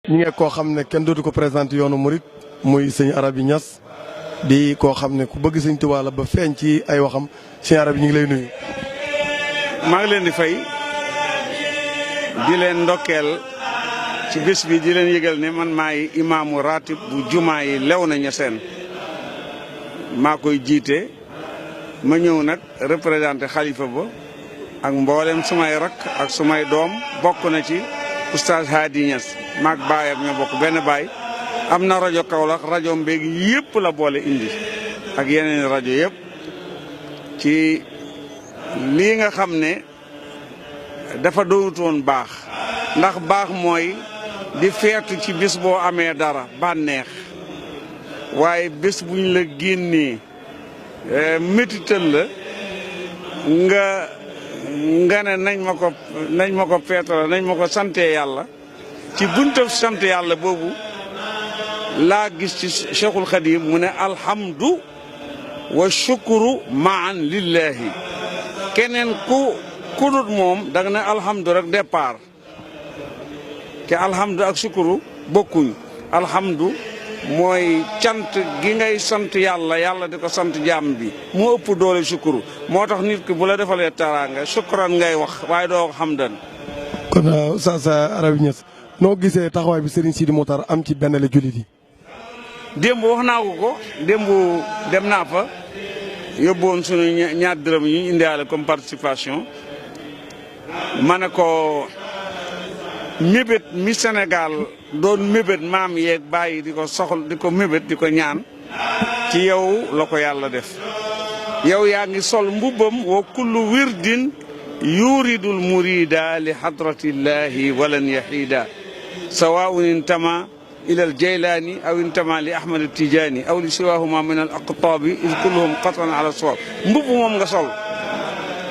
ñi ngi koo xam ne kenn dootu ko présenté yoonu murit muy sëñ Arabi Niass di koo xam ne ku bëgg sëñ Tuubaa la ba feeñ ci ay waxam sëñ Arabi ñu ngi lay nuyu. maa ngi leen di fay di leen ndokkeel ci bés bi di leen yëgal ne man maay imaamu ratib bu jumaa yi Léona Niassène maa koy jiite ma ñëw nag représenté xalifa ba ak mboolem sumay rakk ak sumay doom bokk na ci oustaz Hadi Niass maag baayam ñoo bokk benn baay am na rajo Kaolack rajo mbéeg yëpp la boole indi ak yeneen rajo yëpp ci lii nga xam ne dafa doonutoon baax ndax baax mooy di feetu ci bés boo amee dara bànneex waaye bés buñ la génnee métital la nga ne nañ ma ko feetala nañ ma ko sante yàlla ci bunta sant yàlla boobu laa gis ci Cheikhul Khadim mu ne alhamdu wa shukru maan lillahi keneen ku dut moom da nga ne alhamdu rek départ te alhamdu ak shukru bokkuñ alhamdu mooy cant gi ngay sant yàlla yàlla di ko sant jaam bi moo ëpp doole shukru moo tax nit ki bu la defalee teraanga shukran ngay wax waaye doo wax hamdan. kon Oustaz Arabi Niass noo gisee taxawaay bi Serigne Sidi Mokhtar am ci benn la jullit yi. démb wax naa ko démb dem naa fa yóbbuwoon sunu ñaar dërëm yi ñu indiwaale comme participation ma ne ko mébét mi Sénégal doon mébét maam yeeg bàyyi di ko soxla di ko mébét di ko ñaan ci yow la ko yàlla def yow yaa ngi sol mbubbam wa kullu wirdin yuridul murida li hadratillahi walan yahida sawaun intama ila al jaylani aw intama li ahmad al tijani aw li siwahuma min al aqtabi id kulluhum qatan ala sawab mbubb moom nga sol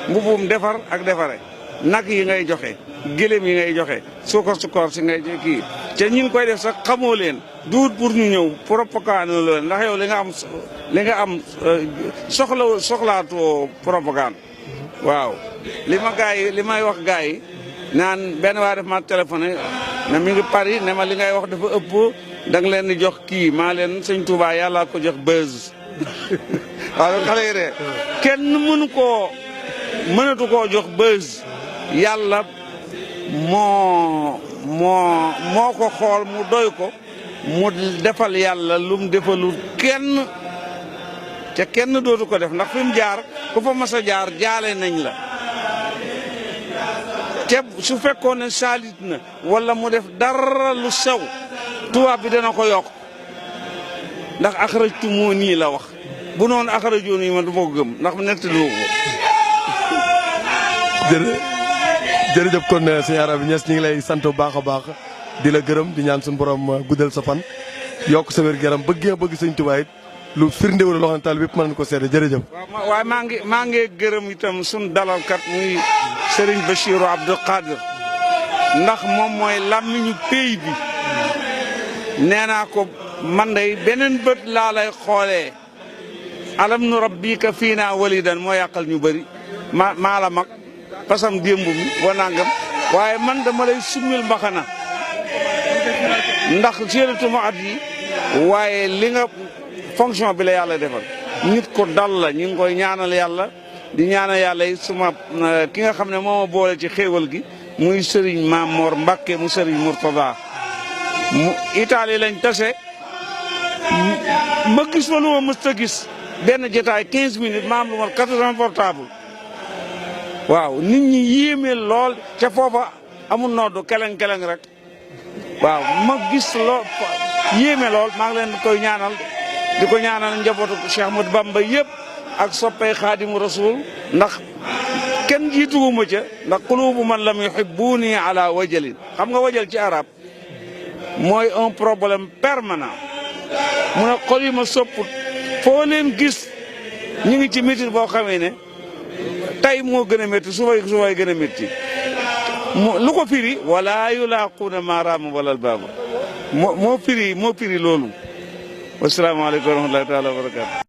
mbubbum defar ak defare nag yi ngay joxe gëlëm yi ngay joxe sukar si ngay kii te ñi ngi koy def sax xamoo leen duut pour ñu ñëw propagande la ndax yow li nga am soxlaatoo propagande waaw li may wax gars yi naan benn waa def ma téléphoné ne mi ngi Paris ne ma li ngay wax dafa ëpp da nga leen di jox kii maa leen sëñ Touba yàlla ko jox buzz waaw xale yi de kenn mënatu koo jox buzz yàlla moo ko xool mu doy ko mu defal yàlla lum defalul kenn te kenn dootu ko def ndax fi mu jaar ku fa mas a jaar jaale nañ la te su fekkoon ne saalit na wala mu def dara lu sew tubaab bi dana ko yokk ndax axrajtu moo nii la wax bu noonu axrajoon yi ma du ma ko gëm ndax nettali ko jërëjëf kon sëñ Arabi Niass ñu ngi lay sant bu baax a baax di la gërëm di ñaan suñu borom guddal sa fan yokk sa wér-gu-yaram bëgg sëñ Tuubaa it lu firndéewu la loo xam ne taal bépp mën nañu ko seede jërëjëf. waaw waaye maa ngi gërëm itam suñu dalalkat muy Serigne Bachirou Abdou Khadir ndax moom mooy làmmiñu pays bi nee naa ko man day beneen bët laa lay xoolee alam nu rabbika fiina walidan moo yàqal ñu bëri maa la mag pasam démb mi wa nangam waaye man dama lay summil mbaxana ndax séeratuma at yi waaye li nga fonction bi la yàlla defal nit ko dal la ñu ngi koy ñaanal yàlla di ñaanal yàlla yi suma ki nga xam ne moo ma boole ci xéewal gi muy Serigne Mamor Mbacke mu Serigne Mourtada mu Italie lañ tase ma gis fa lu ma mës a gis benn jotaay 15 minutes ma am lu ma 80 portable waaw nit ñi yéeme lool ca foofa amul noddu keleng rek waaw ma gis lool yéeme lool maa ngi leen koy ñaanal di ko ñaanal njabootu Cheikh Ahmadou Bamba yëpp ak soppay Xaadimu Rasul ndax kenn jiituwuma ca ndax qulubu man lam yuhibbuni ala wajalin xam nga wajal ci arab mooy un problème permanent mu ne xol yi ma sopput foo leen gis ñu ngi ci métit boo xamee ne tey moo gën a métti subay gën a métti lu ko firi wala yulaaquuna maaraama walal baaba moo firi loolu wasalaamaaleykum wa rahmatullahi taala wa barakaatu